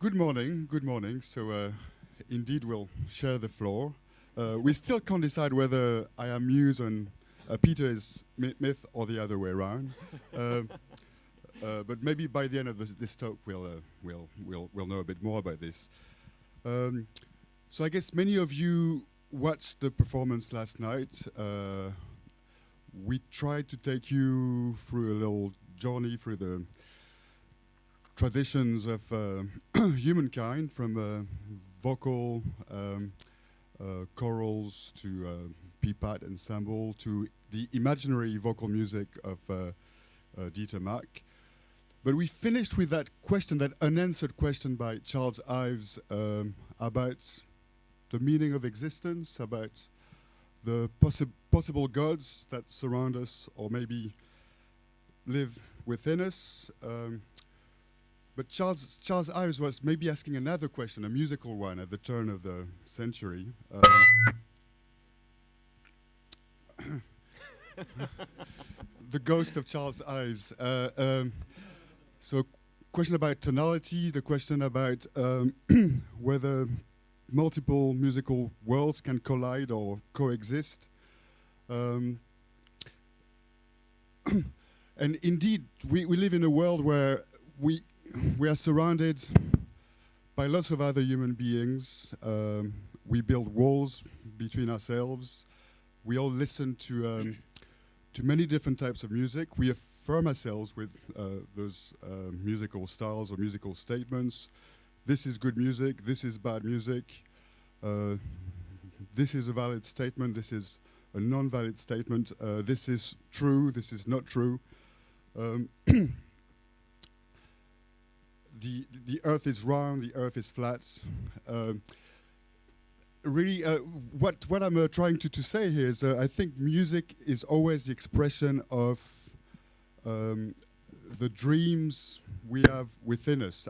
Good morning, good morning. So indeed we'll share the floor. We still can't decide whether I am Muse and Peter is myth or the other way around. But maybe by the end of this talk we'll know a bit more about this. So I guess many of you watched the performance last night. We tried to take you through a little journey through the traditions of humankind, from vocal chorals to pipat ensemble to the imaginary vocal music of Dieter Mack. But we finished with that question, that unanswered question by Charles Ives about the meaning of existence, about the possible gods that surround us or maybe live within us. But Charles Ives was maybe asking another question, a musical one, at the turn of the century. The ghost of Charles Ives. So question about tonality, the question about whether multiple musical worlds can collide or coexist. And indeed, we live in a world where we are surrounded by lots of other human beings. We build walls between ourselves. We all listen to many different types of music. We affirm ourselves with those musical styles or musical statements. This is good music, this is bad music. This is a valid statement, this is a non-valid statement. This is true, this is not true. The earth is round, the earth is flat. Really, what I'm trying to say here is I think music is always the expression of the dreams we have within us.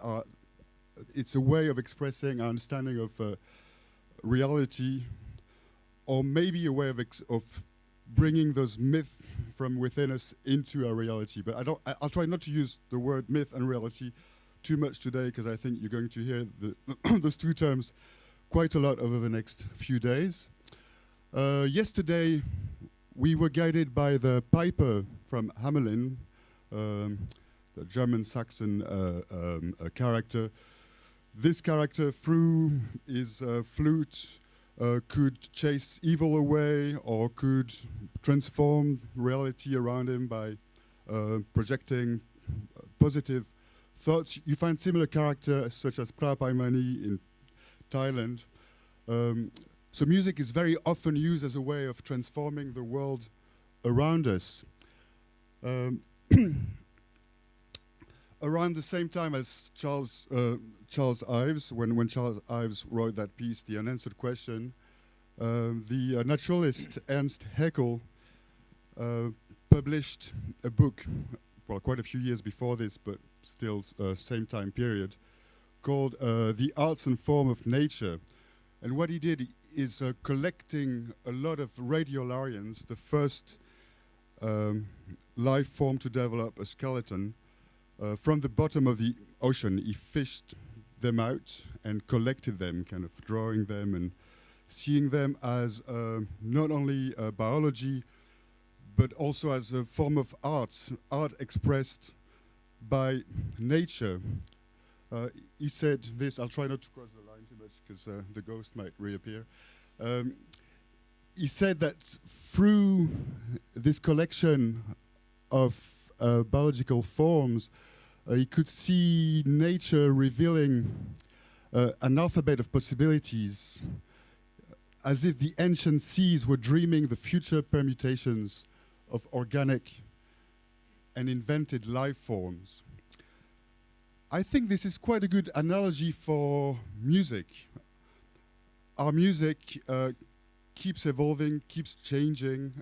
It's a way of expressing our understanding of reality, or maybe a way of bringing those myths from within us into our reality. But I'll try not to use the word myth and reality too much today, because I think you're going to hear those two terms quite a lot over the next few days. Yesterday, we were guided by the piper from Hamelin, the German-Saxon character. This character, through his flute, could chase evil away or could transform reality around him by projecting positive thoughts. You find similar characters such as Prapaimani in Thailand. So music is very often used as a way of transforming the world around us. Around the same time as Charles Ives, when Charles Ives wrote that piece, The Unanswered Question, the naturalist Ernst Haeckel published a book, well, quite a few years before this, but still same time period, called The Arts and Form of Nature. And what he did is collecting a lot of radiolarians, the first life form to develop a skeleton, from the bottom of the ocean. He fished them out and collected them, kind of drawing them and seeing them as not only biology, but also as a form of art expressed by nature. He said this, I'll try not to cross the line too much because the ghost might reappear. He said that through this collection of biological forms, he could see nature revealing an alphabet of possibilities, as if the ancient seas were dreaming the future permutations of organic and invented life forms. I think this is quite a good analogy for music. Our music keeps evolving, keeps changing.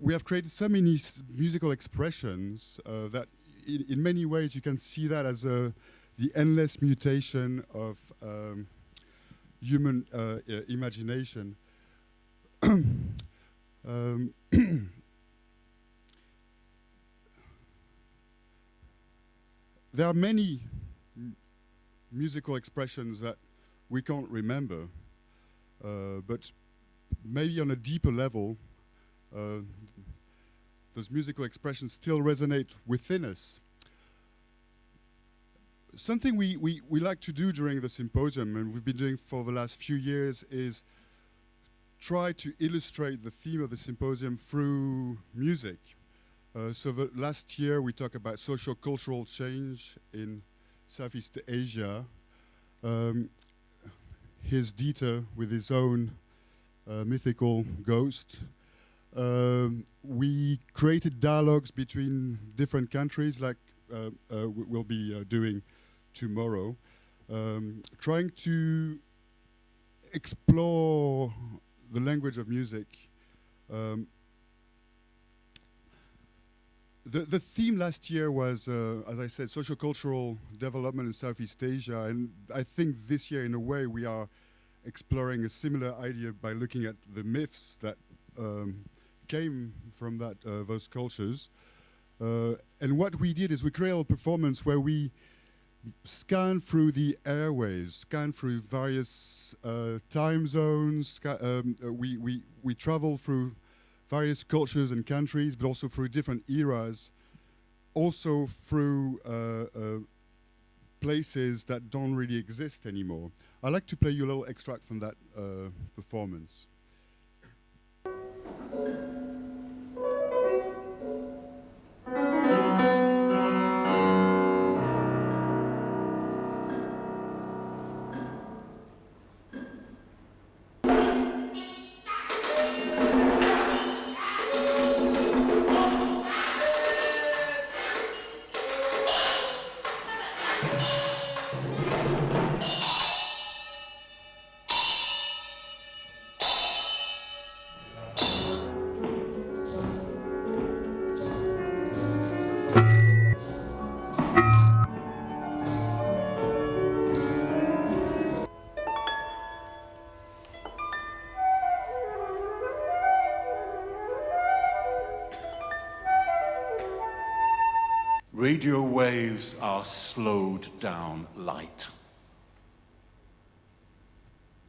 We have created so many musical expressions that in many ways you can see that as the endless mutation of human imagination. There are many musical expressions that we can't remember, but maybe on a deeper level, those musical expressions still resonate within us. Something we like to do during the symposium, and we've been doing for the last few years, is try to illustrate the theme of the symposium through music. So the last year we talked about social cultural change in Southeast Asia. Here's Dieter with his own mythical ghost. We created dialogues between different countries, like we'll be doing tomorrow, trying to explore the language of music. The theme last year was, as I said, social-cultural development in Southeast Asia, and I think this year, in a way, we are exploring a similar idea by looking at the myths that came from those cultures. And what we did is we created a performance where we scan through the airwaves, scan through various time zones. We travel through various cultures and countries, but also through different eras, also through places that don't really exist anymore. I'd like to play you a little extract from that performance. Radio waves are slowed down light.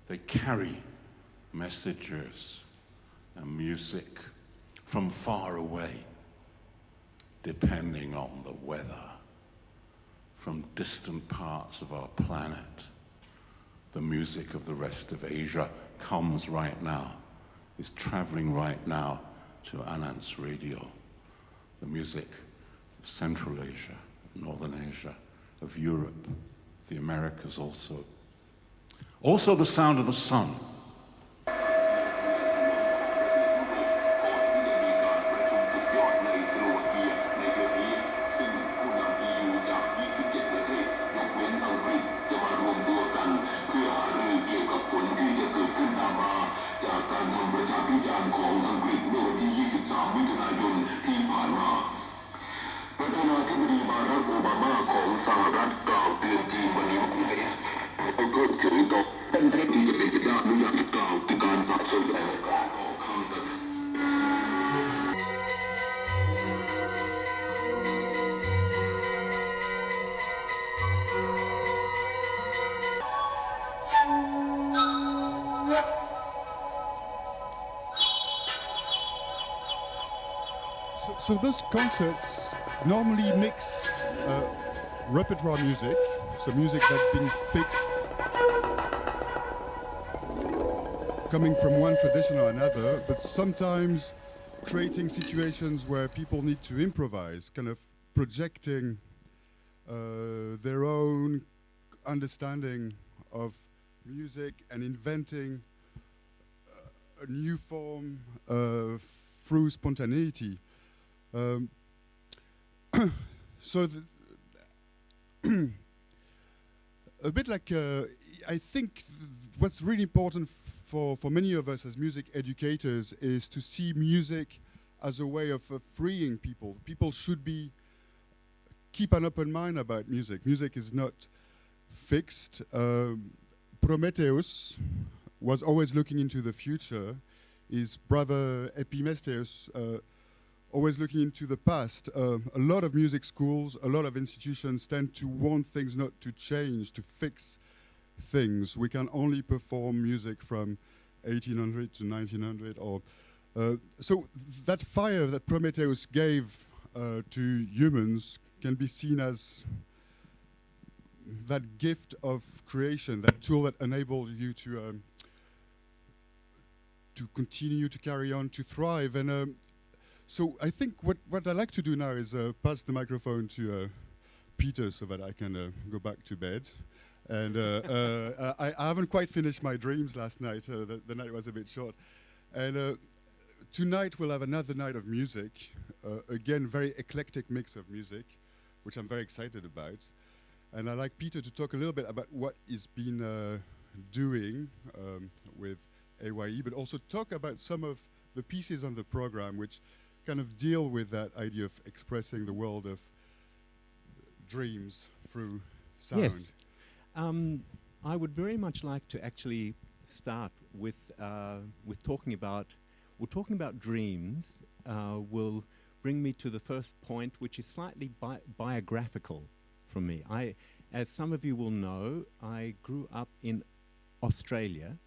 They carry messages and music from far away, depending on the weather, from distant parts of our planet. The music of the rest of Asia comes right now, is traveling right now to Anand's radio. The music of Central Asia, of Northern Asia, of Europe, the Americas also. Also the sound of the sun. So those concerts normally mix repertoire music, so music that's been fixed, coming from one tradition or another, but sometimes creating situations where people need to improvise, kind of projecting their own understanding of music and inventing a new form through spontaneity. So a bit like I think what's really important for many of us as music educators is to see music as a way of freeing people. People should keep an open mind about music. Music is not fixed. Prometheus was always looking into the future. His brother Epimetheus always looking into the past. A lot of music schools, a lot of institutions tend to want things not to change, to fix things. We can only perform music from 1800 to 1900, or so that fire that Prometheus gave to humans can be seen as that gift of creation, that tool that enabled you to continue to carry on, to thrive. And so I think what I like to do now is pass the microphone to Peter so that I can go back to bed. And I haven't quite finished my dreams last night. The night was a bit short. And tonight we'll have another night of music. Again, very eclectic mix of music, which I'm very excited about. And I'd like Peter to talk a little bit about what he's been doing with AYE, but also talk about some of the pieces on the program which kind of deal with that idea of expressing the world of dreams through sound. Yes. I would very much like to actually start with talking about dreams. Will bring me to the first point, which is slightly biographical from me. As some of you will know, I grew up in Australia,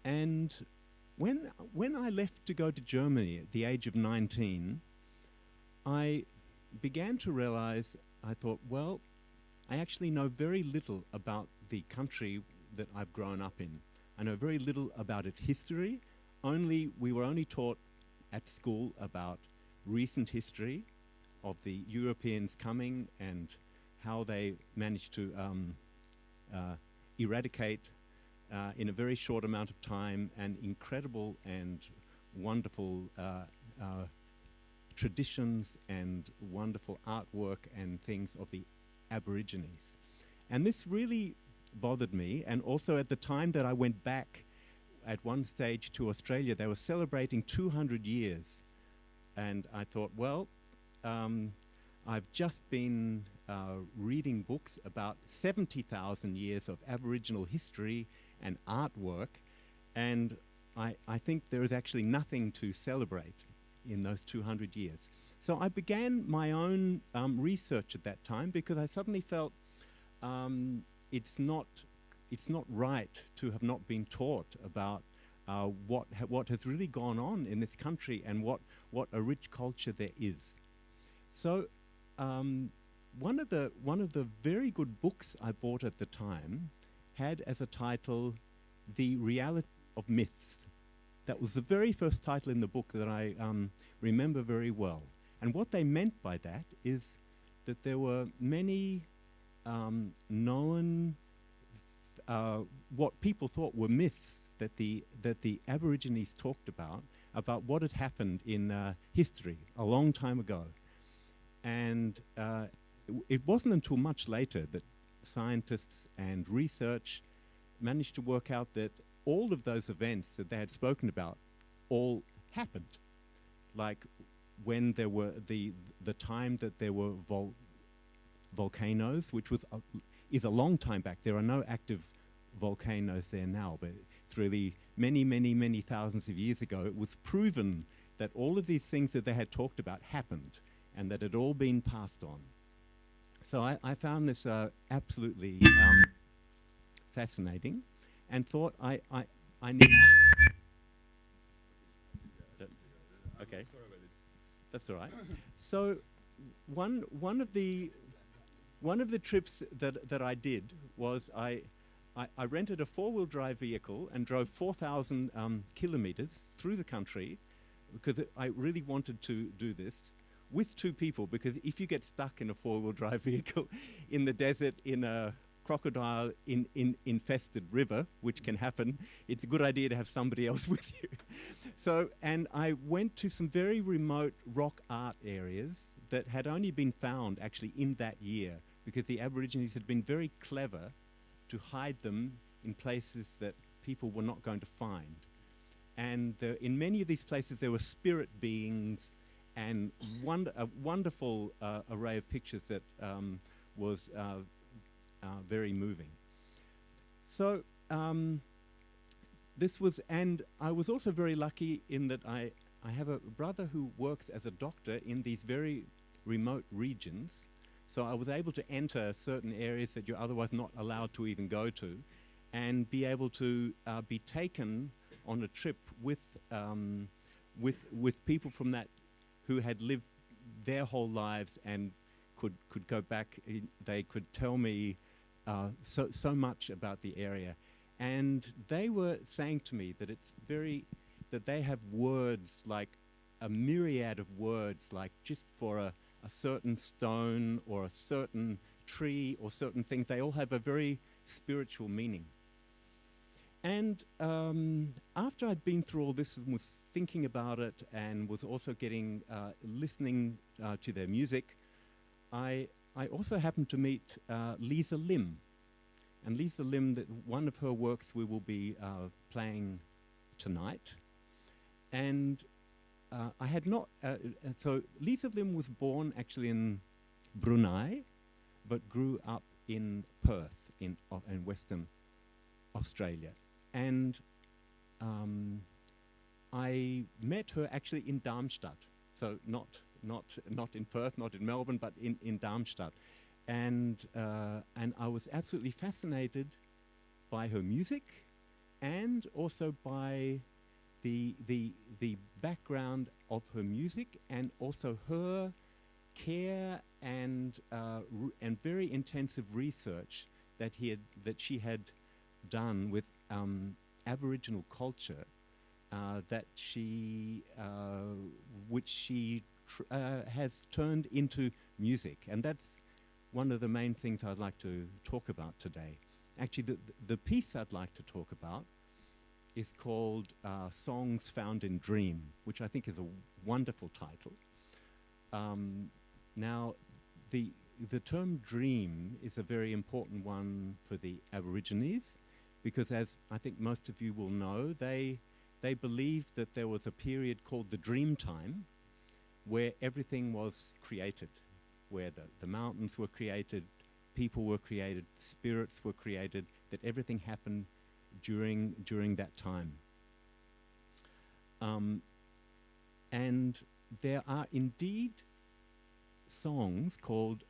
and when I left to go to Germany at the age of 19, I began to realize, I thought, well, I actually know very little about the country that I've grown up in. I know very little about its history. We were only taught at school about recent history of the Europeans coming and how they managed to eradicate in a very short amount of time an incredible and wonderful traditions and wonderful artwork and things of the Aborigines. And this really bothered me. And also at the time that I went back at one stage to Australia, they were celebrating 200 years. And I thought, well, I've just been reading books about 70,000 years of Aboriginal history and artwork, and I think there is actually nothing to celebrate in those 200 years. So I began my own research at that time, because I suddenly felt it's not right to have not been taught about what has really gone on in this country and what a rich culture there is. So one of the very good books I bought at the time had as a title "The Reality of Myths." That was the very first title in the book that I remember very well. And what they meant by that is that there were many known what people thought were myths that the Aborigines talked about what had happened in history a long time ago. And it wasn't until much later that scientists and research managed to work out that all of those events that they had spoken about all happened. Like when there were the time that there were volcanoes, which is a long time back. There are no active volcanoes there now, but it's really many thousands of years ago. It was proven that all of these things that they had talked about happened, and that had all been passed on. So I found this absolutely fascinating, and thought I need. Okay, sorry about this. That's all right. So one of the trips that I did was I rented a 4-wheel drive vehicle and drove 4,000 kilometers through the country, because I really wanted to do this with 2 people, because if you get stuck in a 4-wheel drive vehicle in the desert in a crocodile infested river, which can happen, it's a good idea to have somebody else with you. So, and I went to some very remote rock art areas that had only been found actually in that year, because the Aborigines had been very clever to hide them in places that people were not going to find. And in many of these places there were spirit beings and a wonderful array of pictures that was very moving. So this was, and I was also very lucky in that I I have a brother who works as a doctor in these very remote regions, so I was able to enter certain areas that you're otherwise not allowed to even go to, and be able to be taken on a trip with people from that who had lived their whole lives and could go back. They could tell me so much about the area, and they were saying to me that that they have words, like a myriad of words, like just for a certain stone or a certain tree or certain things. They all have a very spiritual meaning. And after I'd been through all this and was thinking about it, and was also listening to their music, I also happened to meet Lisa Lim. And Lisa Lim, one of her works we will be playing tonight. And I had not, so Lisa Lim was born actually in Brunei, but grew up in Perth in Western Australia. And I met her actually in Darmstadt, so not in Perth, not in Melbourne, but in Darmstadt. And I was absolutely fascinated by her music, and also by the background of her music, and also her care and very intensive research that she had done with Aboriginal culture, which she has turned into music. And that's one of the main things I'd like to talk about today. Actually, the piece I'd like to talk about is called Songs Found in Dream, which I think is a wonderful title. Now, the term dream is a very important one for the Aborigines, because, as I think most of you will know, they believed that there was a period called the dream time, where everything was created, where the mountains were created, people were created, spirits were created, that everything happened during that time. And there are indeed songs called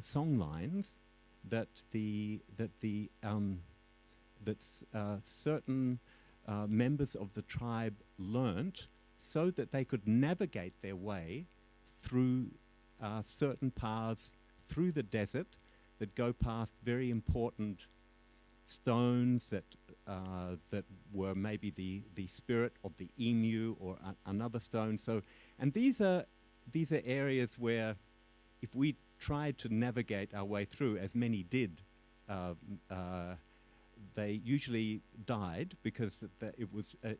song lines that certain members of the tribe learnt, so that they could navigate their way through certain paths through the desert that go past very important stones that were maybe the spirit of the emu or another stone. So, and these are areas where, if we tried to navigate our way through, as many did, they usually died, because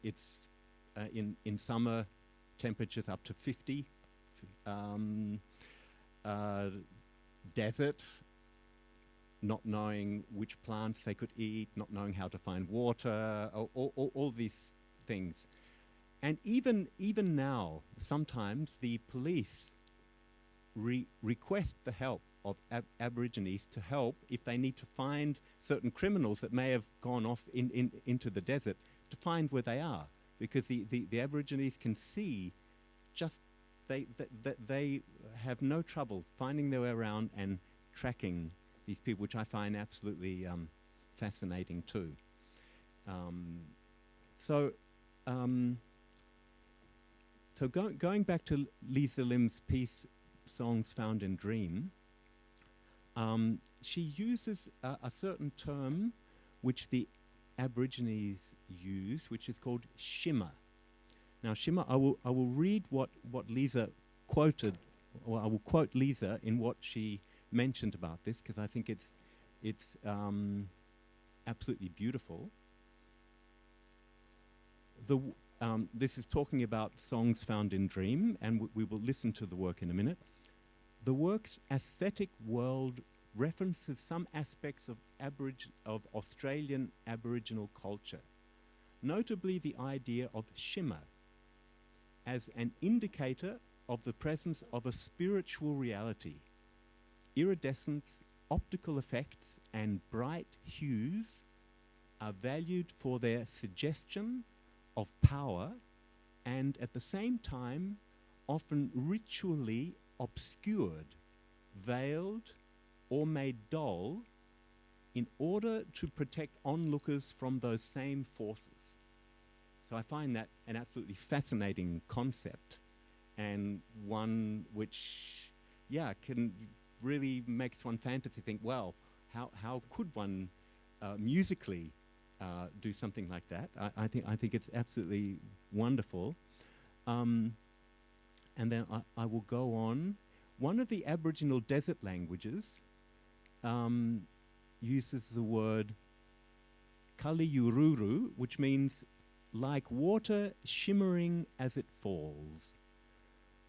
it's in summer temperatures up to 50, desert, not knowing which plants they could eat, not knowing how to find water, all these things. And even now, sometimes the police request the help of Aborigines to help if they need to find certain criminals that may have gone off into the desert, to find where they are, because the Aborigines can see just they have no trouble finding their way around and tracking these people, which I find absolutely fascinating too. So going back to Lisa Lim's piece, Songs Found in Dream, she uses a certain term which the Aborigines use, which is called shimmer. Now, shimmer, I will read what Lisa quoted, or I will quote Lisa in what she mentioned about this, because I think it's absolutely beautiful. This is talking about Songs Found in Dream, and we will listen to the work in a minute. The work's aesthetic world references some aspects of Australian Aboriginal culture, notably the idea of shimmer as an indicator of the presence of a spiritual reality. Iridescence, optical effects, and bright hues are valued for their suggestion of power and at the same time often ritually obscured, veiled, or made dull in order to protect onlookers from those same forces. So I find that an absolutely fascinating concept, and one which, can really makes one fantasy think, well, how could one musically do something like that? I think it's absolutely wonderful. And then I will go on. One of the Aboriginal desert languages uses the word Caillouët, which means like water shimmering as it falls,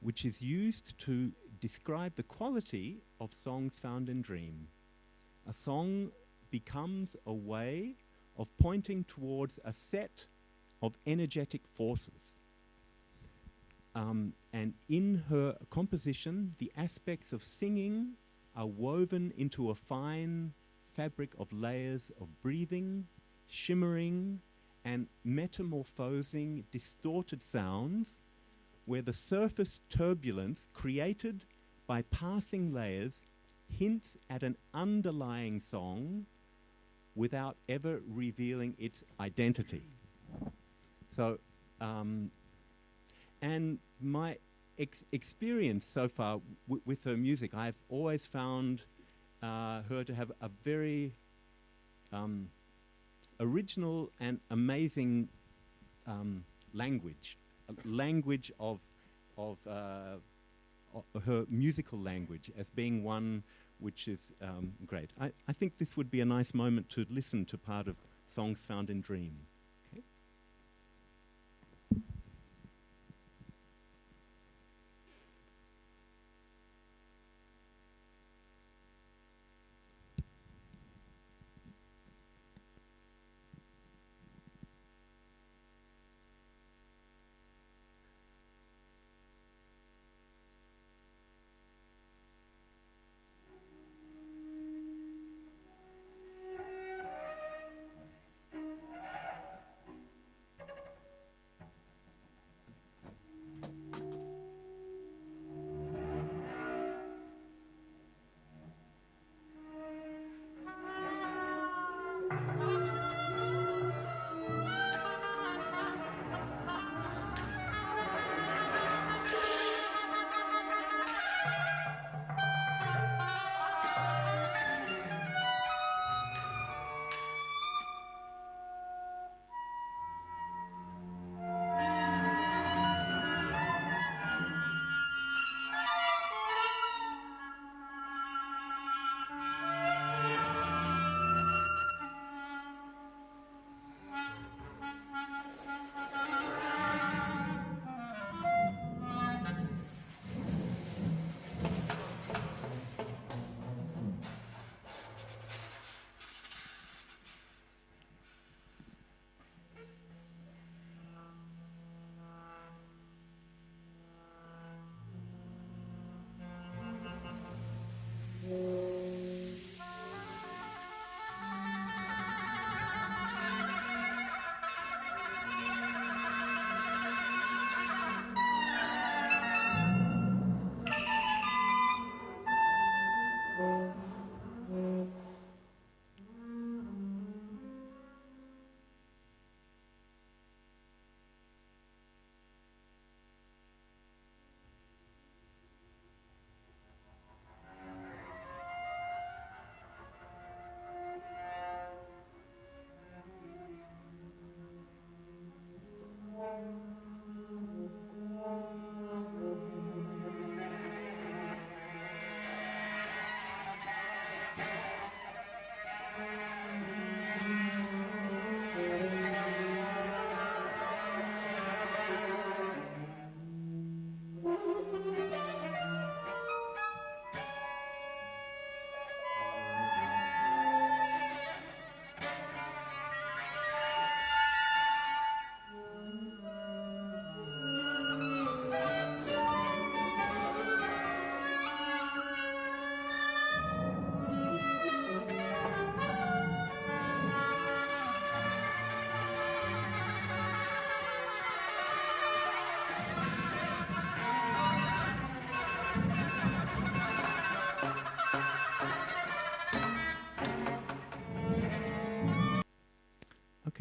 which is used to describe the quality of songs found in dream. A song becomes a way of pointing towards a set of energetic forces. And in her composition, the aspects of singing are woven into a fine fabric of layers of breathing, shimmering, and metamorphosing distorted sounds, where the surface turbulence created by passing layers hints at an underlying song without ever revealing its identity. So, and my experience so far with her music, I've always found her to have a very original and amazing language, a language of her musical language as being one which is great. I think this would be a nice moment to listen to part of Songs Found in Dream. Okay.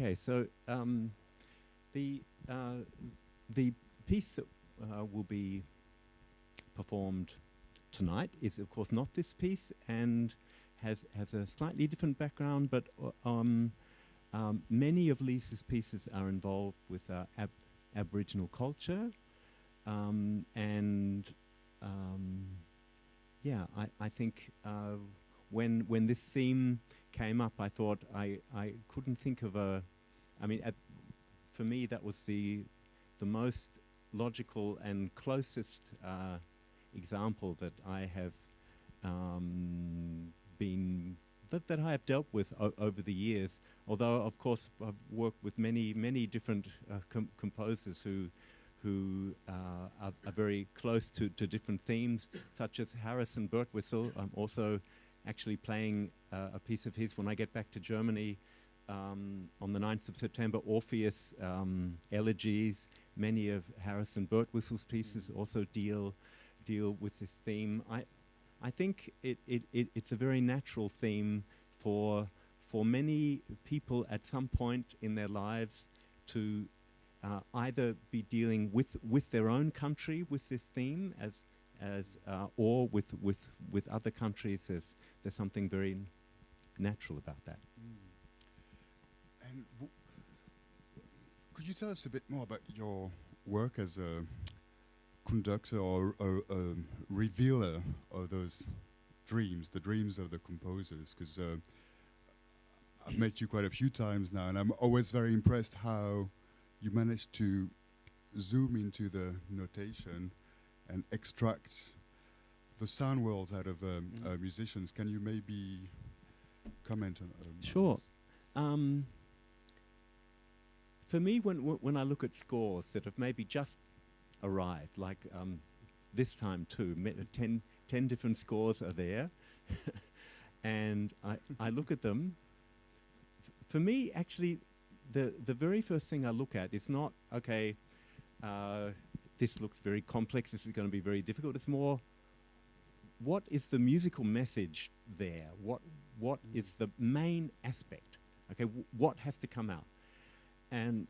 Okay, so the piece that will be performed tonight is, of course, not this piece and has a slightly different background, but many of Lisa's pieces are involved with Aboriginal culture, and yeah, I think when this theme came up, I thought I couldn't think of a. I mean, for me, that was the most logical and closest example that I have that I have dealt with over the years. Although, of course, I've worked with many different composers who are very close to different themes, such as Harrison Birtwistle. I'm also actually playing a piece of his when I get back to Germany on the 9th of September, Orpheus Elegies. Many of Harrison Birtwistle's pieces also deal with this theme. I think it's a very natural theme for many people at some point in their lives to either be dealing with their own country with this theme or with other countries. There's something very natural about that. And could you tell us a bit more about your work as a conductor or a revealer of those dreams, the dreams of the composers? Because I've met you quite a few times now, and I'm always very impressed how you manage to zoom into the notation and extract the sound worlds out of musicians. Can you maybe comment on Sure. For me, when I look at scores that have maybe just arrived, like this time too, 10 different scores are there, and I look at them. For me, actually, the very first thing I look at is not, okay, this looks very complex, this is going to be very difficult. It's more, what is the musical message there? What is the main aspect? Okay, what has to come out? And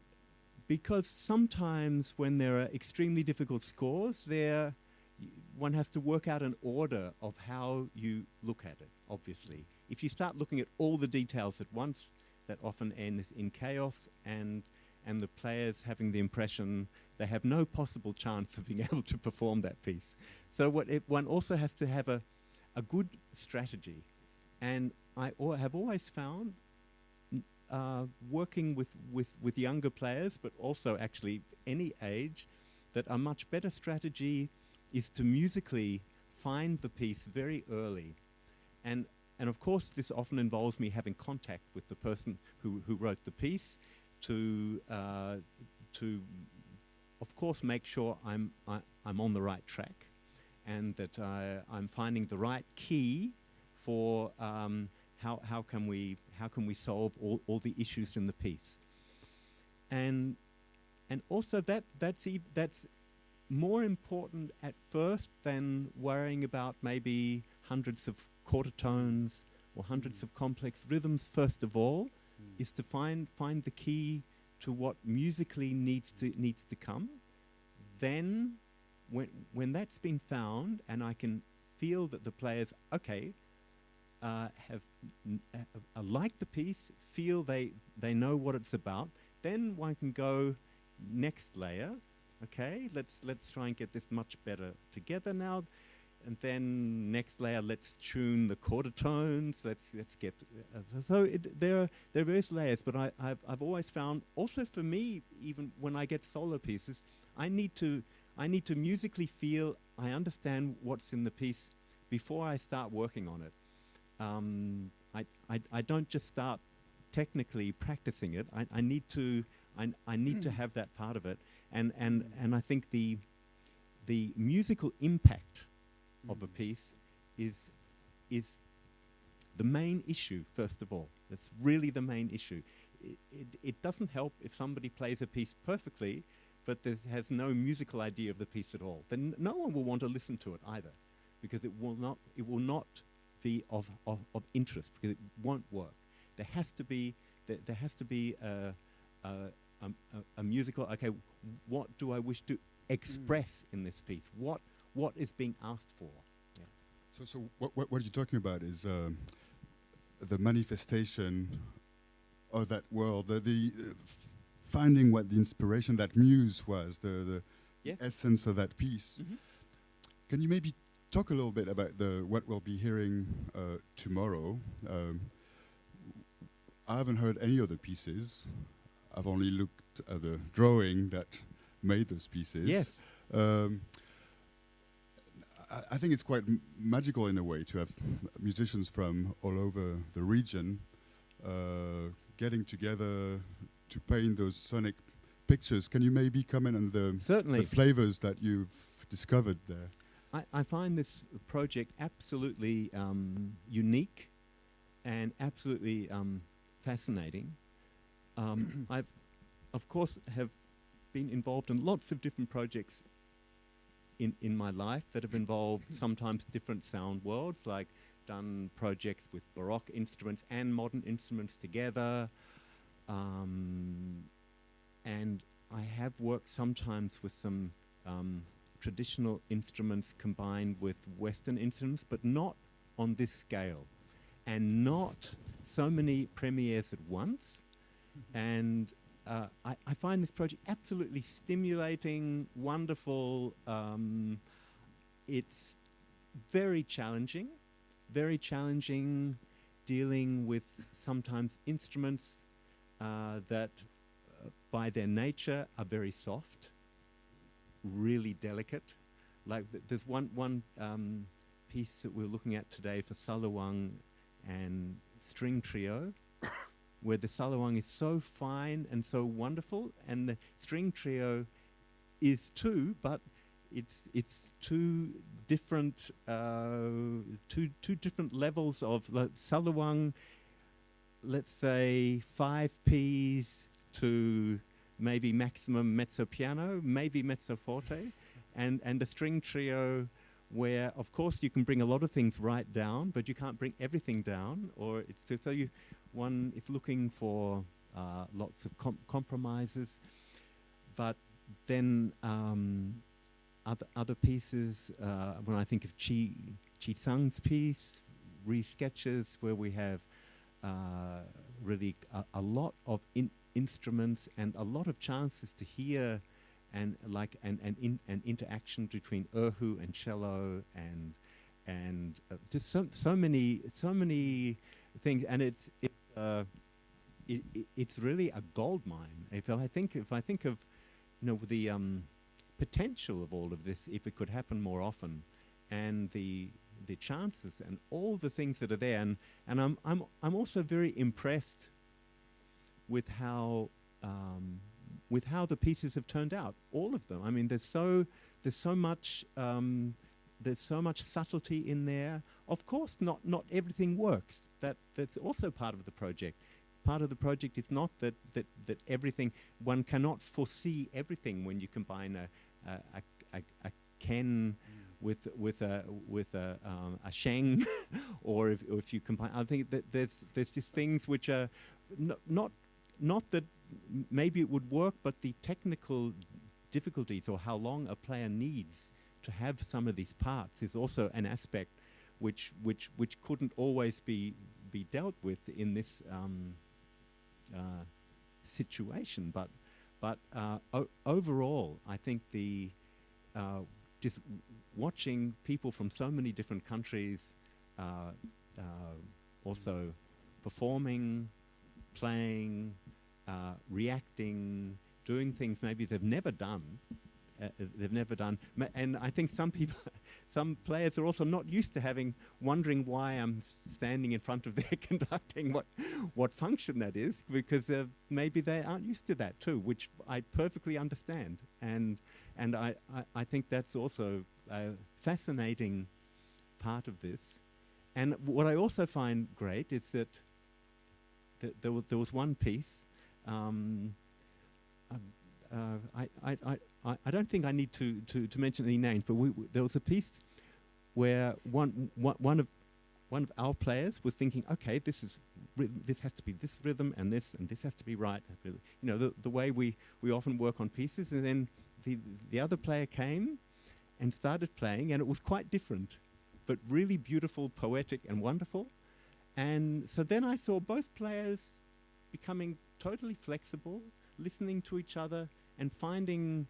because sometimes when there are extremely difficult scores, one has to work out an order of how you look at it, obviously. If you start looking at all the details at once, that often ends in chaos and the players having the impression they have no possible chance of being able to perform that piece. So one also has to have a good strategy. And I have always found working with younger players, but also actually any age, that a much better strategy is to musically find the piece very early. And of course, this often involves me having contact with the person who wrote the piece to of course, make sure I'm on the right track, and that I'm finding the right key for how can we solve all the issues in the piece. And also that's more important at first than worrying about maybe hundreds of quarter tones or hundreds of complex rhythms. First of all, is to find the key to what musically needs to come. Then, when that's been found, and I can feel that the players, okay, have liked the piece, feel they know what it's about, then one can go next layer. Okay, let's try and get this much better together now, and then next layer, let's tune the quarter tones. Let's get there are various layers, but I've always found, also for me, even when I get solo pieces, I need to musically feel I understand what's in the piece before I start working on it. I don't just start technically practicing it. I need to have that part of it, and I think the musical impact of a piece is the main issue. First of all, that's really the main issue. It doesn't help if somebody plays a piece perfectly, but has no musical idea of the piece at all. Then no one will want to listen to it either, because it will not be of interest, because it won't work. There has to be there has to be a musical. Okay, what do I wish to express in this piece? What is being asked for? Yeah. So what you're talking about is the manifestation of that world, the finding what the inspiration, that muse was, the Yes. essence of that piece. Mhm. Can you maybe talk a little bit about what we'll be hearing tomorrow? I haven't heard any other pieces. I've only looked at the drawing that made those pieces. Yes. I think it's quite magical in a way to have musicians from all over the region getting together to paint those sonic pictures. Can you maybe comment on the Certainly. flavors that you've discovered there? I find this project absolutely unique and absolutely fascinating. I've, of course, have been involved in lots of different projects in my life that have involved sometimes different sound worlds, like done projects with Baroque instruments and modern instruments together. And I have worked sometimes with some traditional instruments combined with Western instruments, but not on this scale, and not so many premieres at once. And I find this project absolutely stimulating, wonderful. It's very challenging dealing with sometimes instruments that by their nature are very soft, really delicate. Like there's one piece that we're looking at today for Caillouët and string trio, where the Caillouët is so fine and so wonderful, and the string trio is too, but it's two different levels of Caillouët. Let's say 5 Ps to maybe maximum mezzo piano, maybe mezzo forte, and the string trio, where of course you can bring a lot of things right down, but you can't bring everything down, or it's so you one if looking for lots of compromises. But then other pieces, when I think of Chi Tsang's piece, re-sketches, where we have really a lot of instruments and a lot of chances to hear, and like an interaction between erhu and cello, and just so many things, and it's really a gold mine. If I think of the potential of all of this, if it could happen more often, and the chances and all the things that are there, and I'm also very impressed with how the pieces have turned out, all of them. I mean, there's so much subtlety in there. Of course, not everything works. That's also part of the project. Part of the project is not that everything, one cannot foresee everything when you combine a Ken with a Sheng, or if you combine. I think that there's these things which are not that maybe it would work, but the technical difficulties or how long a player needs to have some of these parts is also an aspect which couldn't always be dealt with in this situation. But overall, I think the just watching people from so many different countries also performing, playing, reacting, doing things maybe they've never done. And I think some players are also not used to wondering why I'm standing in front of their conducting, what function that is, because maybe they aren't used to that too, which I perfectly understand. And I think that's also a fascinating part of this. And what I also find great is that there was one piece. I don't think I need to mention any names, but there was a piece where one of our players was thinking, okay, this is this has to be this rhythm, and this has to be right. You know, the way we often work on pieces, and then the other player came and started playing, and it was quite different, but really beautiful, poetic, and wonderful. And so then I saw both players becoming totally flexible, listening to each other, and finding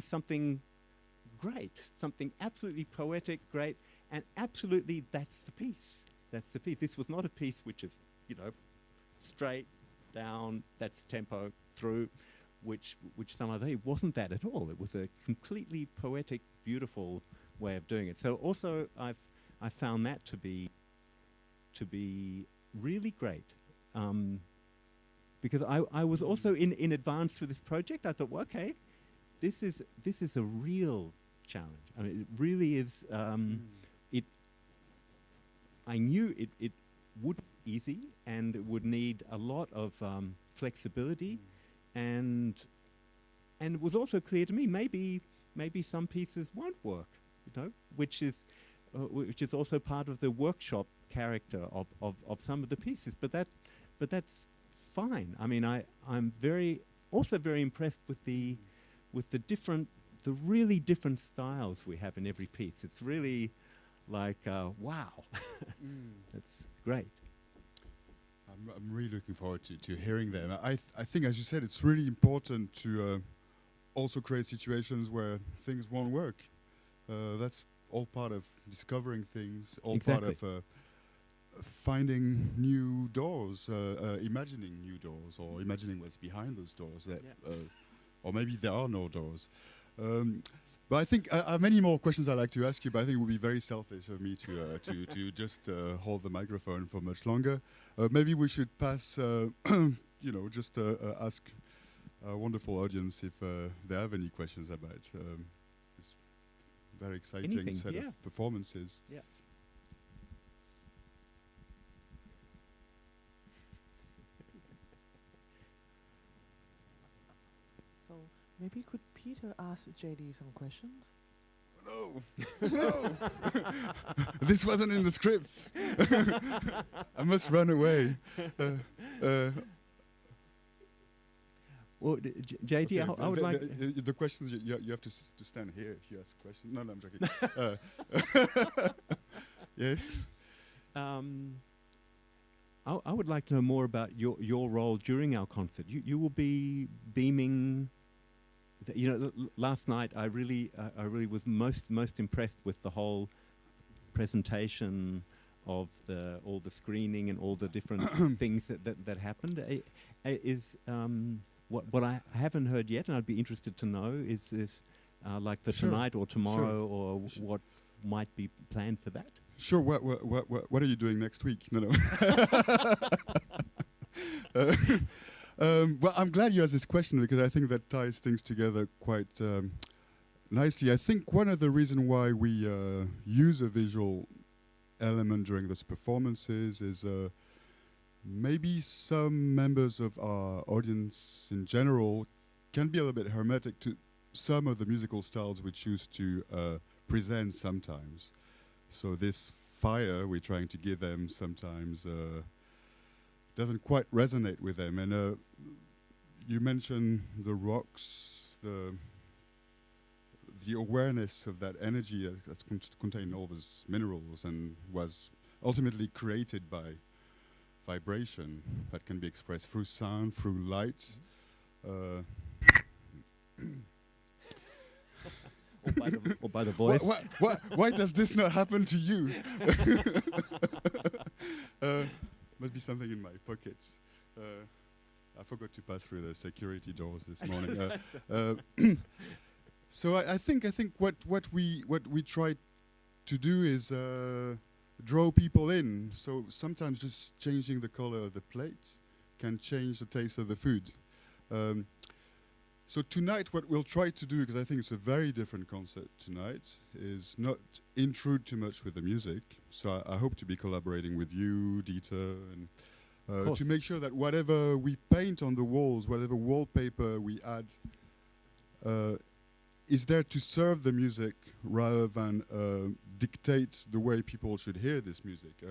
something great, something absolutely poetic, great, and absolutely that's the piece. That's the piece. This was not a piece which is, you know, straight down, that's tempo through, which some other. It wasn't that at all. It was a completely poetic, beautiful way of doing it. So also I found that to be really great. Because I was also in advance for this project. I thought, well, okay, this is a real challenge. I mean, it really is. I knew it would be easy, and it would need a lot of flexibility, and it was also clear to me maybe some pieces won't work, you know, which is also part of the workshop character of some of the pieces. But that's fine. I mean, I'm very impressed with the really different styles we have in every piece. It's really like wow, that's great. I'm really looking forward to hearing them. I think, as you said, it's really important to also create situations where things won't work. That's all part of discovering things, all Exactly. part of finding new doors, imagining new doors, or imagining what's behind those doors, that, or maybe there are no doors. But I think I have many more questions I'd like to ask you, but I think it would be very selfish of me to just hold the microphone for much longer. Maybe we should pass, you know, just ask our wonderful audience if they have any questions about this very exciting set of performances. Yeah. So maybe could Peter ask JD some questions? No, no, this wasn't in the script. I must run away. Well, JD, Okay, I would like the questions. You have to stand here if you ask questions. No, I'm joking. Yes. I would like to know more about your role during our concert. You will be beaming. You know, last night I really was most impressed with the whole presentation of all the screening and all the different things that happened. What I haven't heard yet, and I'd be interested to know, is if like for tonight or tomorrow or what might be planned for that. Sure. What are you doing next week? No. Well, I'm glad you asked this question because I think that ties things together quite nicely. I think one of the reasons why we use a visual element during those performances is maybe some members of our audience in general can be a little bit hermetic to some of the musical styles we choose to present sometimes. So this fire we're trying to give them sometimes doesn't quite resonate with them. And you mentioned the rocks, the awareness of that energy that's contained all those minerals and was ultimately created by vibration that can be expressed through sound, through light. or by the voice. Why does this not happen to you? Must be something in my pocket. I forgot to pass through the security doors this morning. So I think what we try to do is draw people in. So sometimes just changing the color of the plate can change the taste of the food. So tonight what we'll try to do, because I think it's a very different concert tonight, is not intrude too much with the music. So I hope to be collaborating with you, Dieter, and to make sure that whatever we paint on the walls, whatever wallpaper we add, is there to serve the music rather than dictate the way people should hear this music.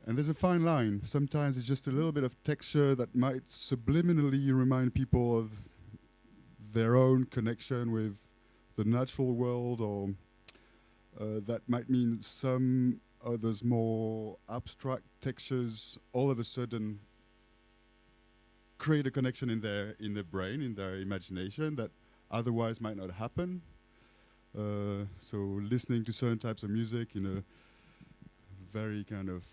And there's a fine line. Sometimes it's just a little bit of texture that might subliminally remind people of their own connection with the natural world, or that might mean some others more abstract textures all of a sudden create a connection in their brain, in their imagination, that otherwise might not happen. So listening to certain types of music in a very kind of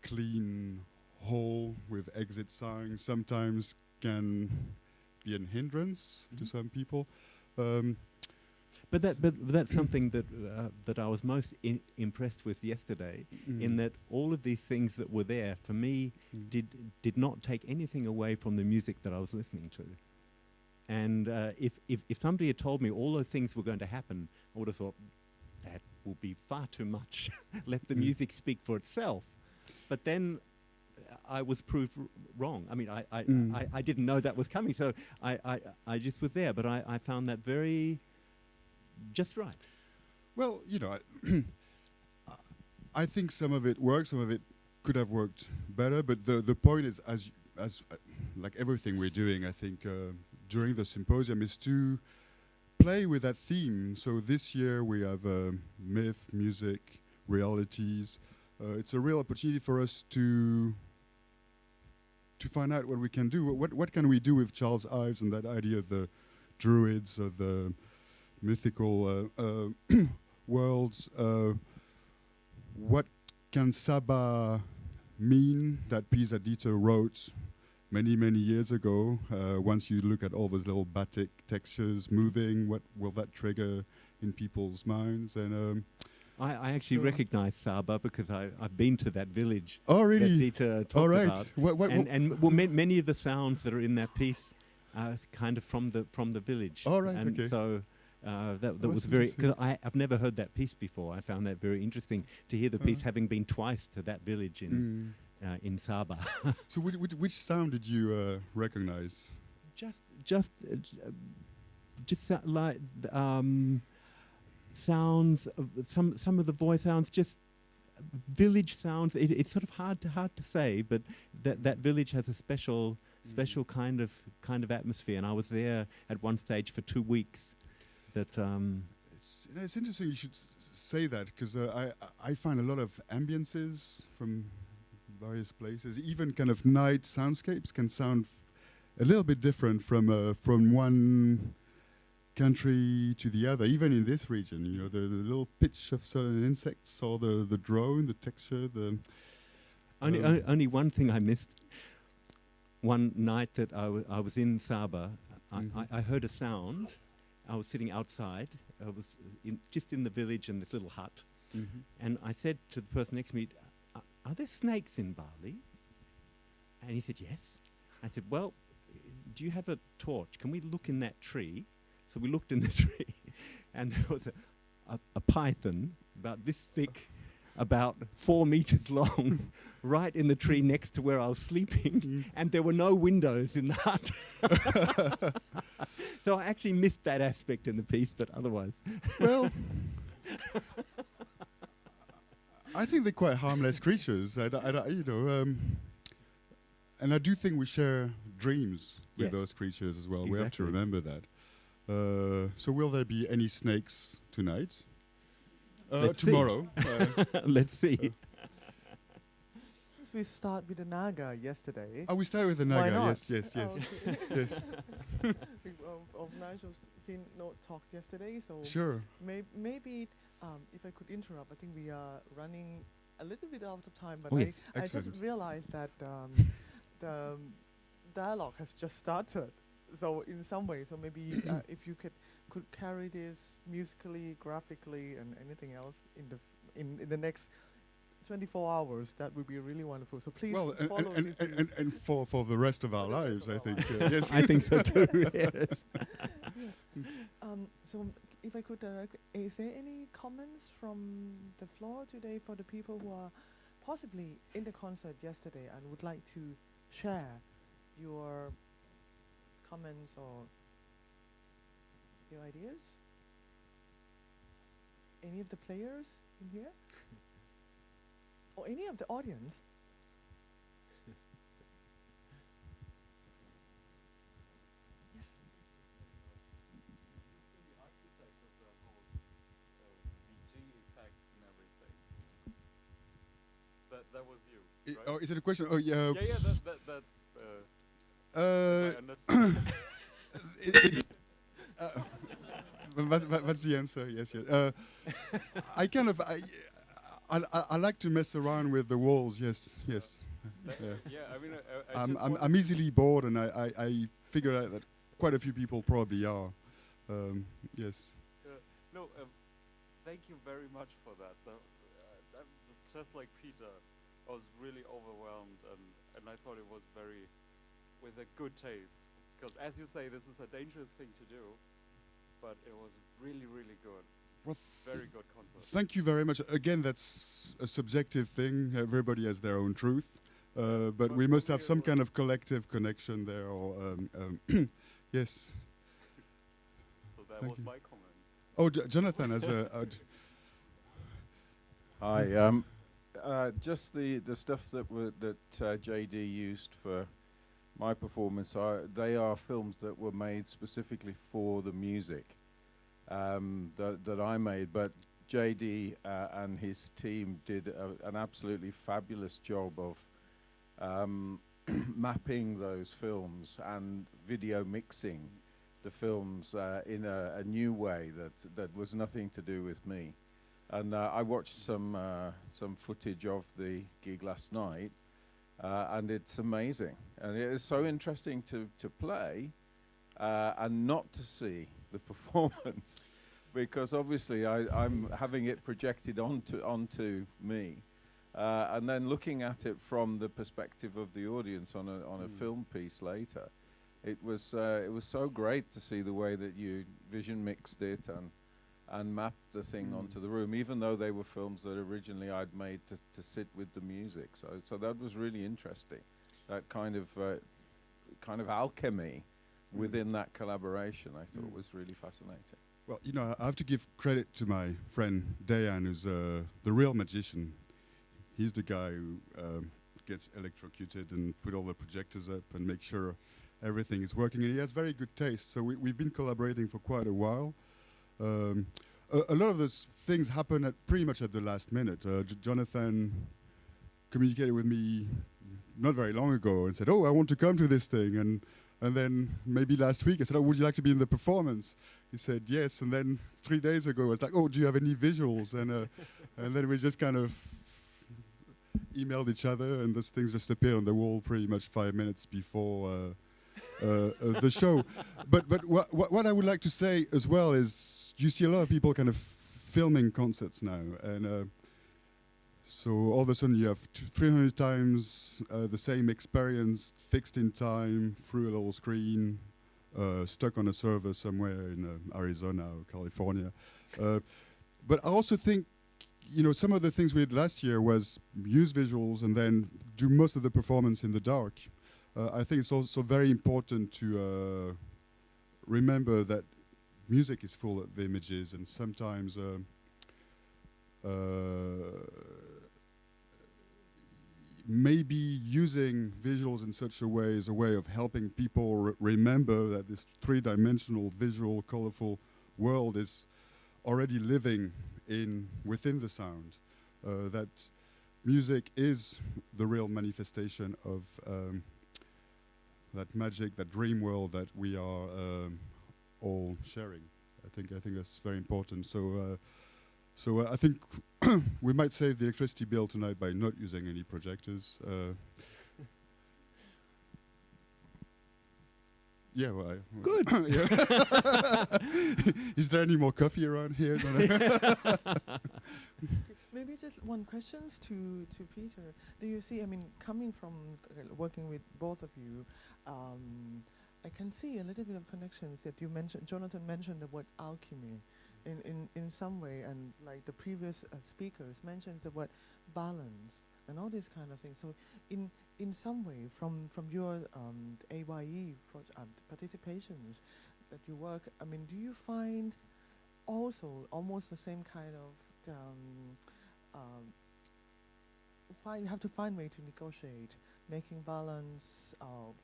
clean hall with exit signs sometimes can be a hindrance to some people. But that's something that I was most impressed with yesterday, in that all of these things that were there for me did not take anything away from the music that I was listening to. And if somebody had told me all those things were going to happen, I would have thought that will be far too much. Let the music speak for itself. But then I was proved wrong. I mean, I didn't know that was coming, so I just was there. But I found that very just right. Well, you know, I think some of it works, some of it could have worked better. But the point is, as like everything we're doing, I think during the symposium, is to play with that theme. So this year we have myth, music, realities. It's a real opportunity for us to find out what we can do. What can we do with Charles Ives and that idea of the druids, of the mythical worlds? What can Saba mean, that piece that Dieter wrote many, many years ago? Once you look at all those little batik textures moving, what will that trigger in people's minds? And I actually recognize Saba because I've been to that village. Oh, really? That Dieter talked about. What Well, many of the sounds that are in that piece are kind of from the village. Oh, right, and okay. So that was very, because I've never heard that piece before. I found that very interesting to hear the piece, having been twice to that village in Saba. So which sound did you recognize? Just like sounds of some of the voice sounds, just village sounds. It's sort of hard to say, but that village has a special kind of atmosphere. And I was there at one stage for 2 weeks. That it's interesting you should say that, because I find a lot of ambiences from various places, even kind of night soundscapes, can sound a little bit different from one country to the other, even in this region. You know, the little pitch of certain insects, or the drone, the texture, the only one thing I missed. One night that I was in Saba, I heard a sound. I was sitting outside. I was just in the village in this little hut, and I said to the person next to me, "Are there snakes in Bali?" And he said, "Yes." I said, "Well, do you have a torch? Can we look in that tree?" So we looked in the tree, and there was a python about this thick, about 4 meters long, right in the tree next to where I was sleeping, and there were no windows in the hut. So I actually missed that aspect in the piece, but otherwise. Well, I think they're quite harmless creatures. You know, and I do think we share dreams with those creatures as well. Exactly. We have to remember that. So will there be any snakes tonight? Tomorrow. Let's see. We start with the Naga yesterday. Oh, we started with the Naga. Yes. Oh, okay. Yes. Of Nigel's keynote talks yesterday, so sure. Maybe if I could interrupt, I think we are running a little bit out of time, but I just realized that the dialogue has just started. So in some way, so maybe if you could carry this musically, graphically, and anything else in the next 24 hours, that would be really wonderful. So please follow this. And for the rest of our lives, I think. Yes, I think so too. Yes. So if I could direct, is there any comments from the floor today for the people who are possibly in the concert yesterday and would like to share your comments or your ideas? Any of the players in here? Or any of the audience? that was you, right? Oh, is it a question? Oh, yeah. Yeah, that Uh, I understand. that's the answer. Yes, yes. I kind of I like to mess around with the walls. Yes, yes. Yeah, I mean, I just I'm easily bored, and I figure out that quite a few people probably are. Yes. No, thank you very much for that. I'm just like Peter, I was really overwhelmed, and I thought it was with a good taste. Because as you say, this is a dangerous thing to do, but it was really, really good. Well, very good concert. Thank you very much. Again, that's a subjective thing. Everybody has their own truth. But we must have some kind of collective connection there. Or yes. So that was my comment. Oh, Jonathan, as a... Hi. Just the stuff that JD used for my performance, they are films that were made specifically for the music that I made. But JD and his team did an absolutely fabulous job of mapping those films and video mixing the films in a new way that was nothing to do with me. And I watched some footage of the gig last night, and it's amazing. And it is so interesting to play and not to see the performance, because obviously I'm having it projected onto me, and then looking at it from the perspective of the audience on a film piece later. It was so great to see the way that you vision mixed it and mapped the thing onto the room, even though they were films that originally I'd made to sit with the music. So that was really interesting. That kind of alchemy within that collaboration, I thought was really fascinating. Well, you know, I have to give credit to my friend Dayan, who's the real magician. He's the guy who gets electrocuted and put all the projectors up and make sure everything is working. And he has very good taste. So we've been collaborating for quite a while. A lot of those things happen pretty much at the last minute. Jonathan communicated with me not very long ago and said, "Oh, I want to come to this thing." And then maybe last week I said, "Oh, would you like to be in the performance?" He said yes. And then 3 days ago I was like, "Oh, do you have any visuals?" And then we just kind of emailed each other, and those things just appeared on the wall pretty much 5 minutes before the show. But what I would like to say as well is you see a lot of people kind of filming concerts now, and so all of a sudden you have 300 times the same experience fixed in time through a little screen, stuck on a server somewhere in Arizona or California. But I also think, you know, some of the things we did last year was use visuals and then do most of the performance in the dark. I think it's also very important to remember that music is full of images, and sometimes maybe using visuals in such a way is a way of helping people remember that this three-dimensional, visual, colorful world is already living within the sound. That music is the real manifestation of that magic, that dream world that we are all sharing. I think that's very important. So I think we might save the electricity bill tonight by not using any projectors. Yeah, well, good. Is there any more coffee around here? Maybe just one question to Peter. Do you see, I mean, coming from working with both of you, I can see a little bit of connections that you mentioned. Jonathan mentioned the word alchemy in some way, and like the previous speakers mentioned the word balance and all these kind of things. So in some way, from your AYE participations that you work, I mean, do you find also almost the same kind of you have to find way to negotiate, making balance.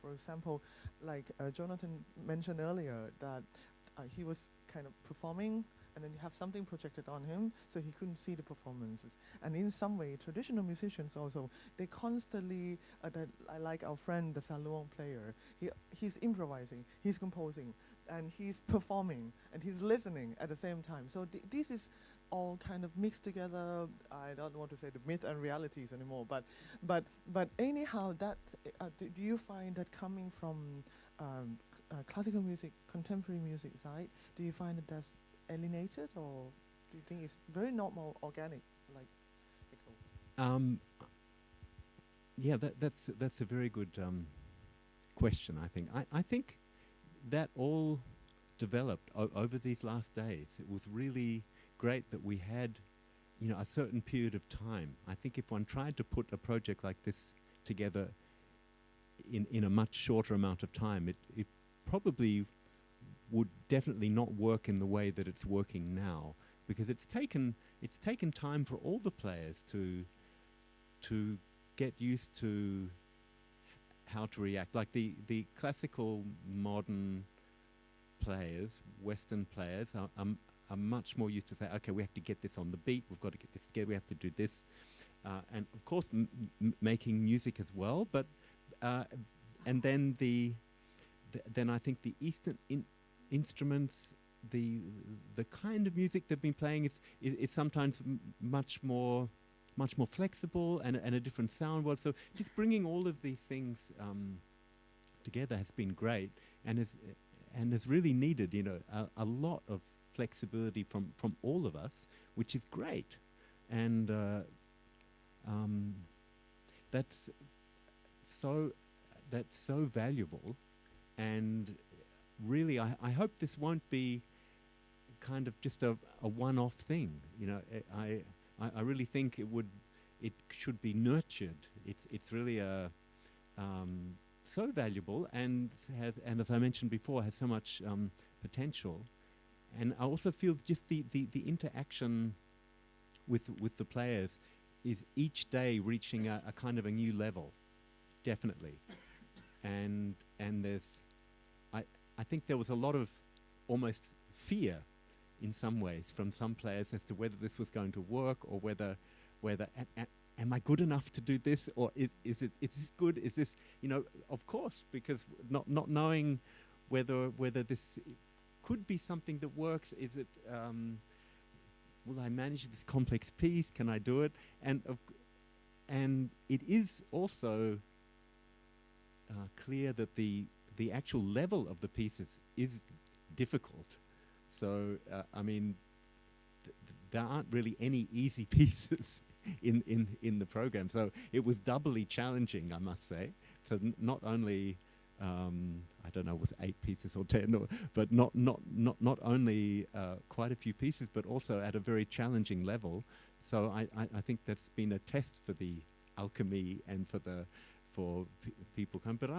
For example, like Jonathan mentioned earlier, that he was kind of performing and then you have something projected on him, so he couldn't see the performances. And in some way, traditional musicians also, they constantly, I like our friend, the Caillouët player, he's improvising, he's composing, and he's performing, and he's listening at the same time. So this is all kind of mixed together. I don't want to say the myth and realities anymore, but anyhow, that do you find that coming from classical music, contemporary music side, do you find that that's alienated, or do you think it's very normal, organic, like it goes? Yeah, that's a very good question. I think I think that all developed over these last days. It was really great that we had, you know, a certain period of time. I think if one tried to put a project like this together in a much shorter amount of time, it probably would definitely not work in the way that it's working now, because it's taken time for all the players to get used to how to react. Like the classical modern players, Western players, are much more used to say, okay, we have to get this on the beat, we've got to get this together, we have to do this. And of course, making music as well, but, and then then I think the Eastern instruments, the kind of music they've been playing is sometimes much more flexible and a different sound world. So just bringing all of these things together has been great, and has really needed, you know, a lot of flexibility from all of us, which is great, and that's so valuable. And really, I hope this won't be kind of just a one-off thing. You know, I really think it should be nurtured. It's really so valuable, and as I mentioned before, has so much potential. And I also feel just the interaction with the players is each day reaching a kind of a new level, definitely. And there's, I think there was a lot of almost fear in some ways from some players as to whether this was going to work, or whether am I good enough to do this, or is this good? Is this, you know, of course, because not knowing whether this could be something that works. Is it, will I manage this complex piece? Can I do it? And it is also clear that the actual level of the pieces is difficult. So I mean, there aren't really any easy pieces in the program. So it was doubly challenging, I must say. So not only I don't know, was 8 pieces or 10, but not only quite a few pieces, but also at a very challenging level. So I think that's been a test for the alchemy and for people come. But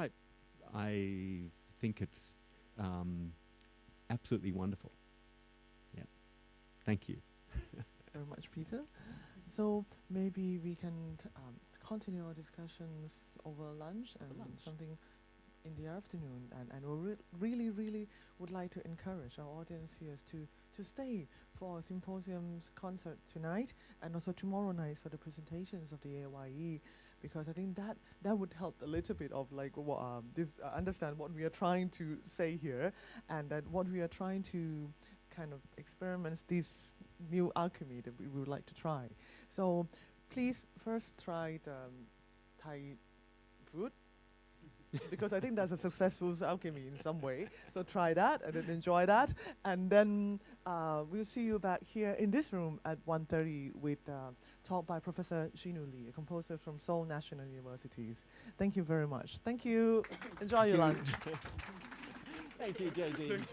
I think it's absolutely wonderful. Yeah, thank you. Very much, Peter. So maybe we can continue our discussions over lunch and something in the afternoon, and we really would like to encourage our audience here to stay for our Symposium's concert tonight, and also tomorrow night for the presentations of the AYE, because I think that would help a little bit of like understand what we are trying to say here, and that what we are trying to kind of experiment this new alchemy that we would like to try. So please first try the Thai food, because I think that's a successful alchemy in some way. So try that and then enjoy that. And then we'll see you back here in this room at 1:30 with talk by Professor Shinu Lee, a composer from Seoul National University. Thank you very much. Thank you. Enjoy your lunch. Thank you, JD.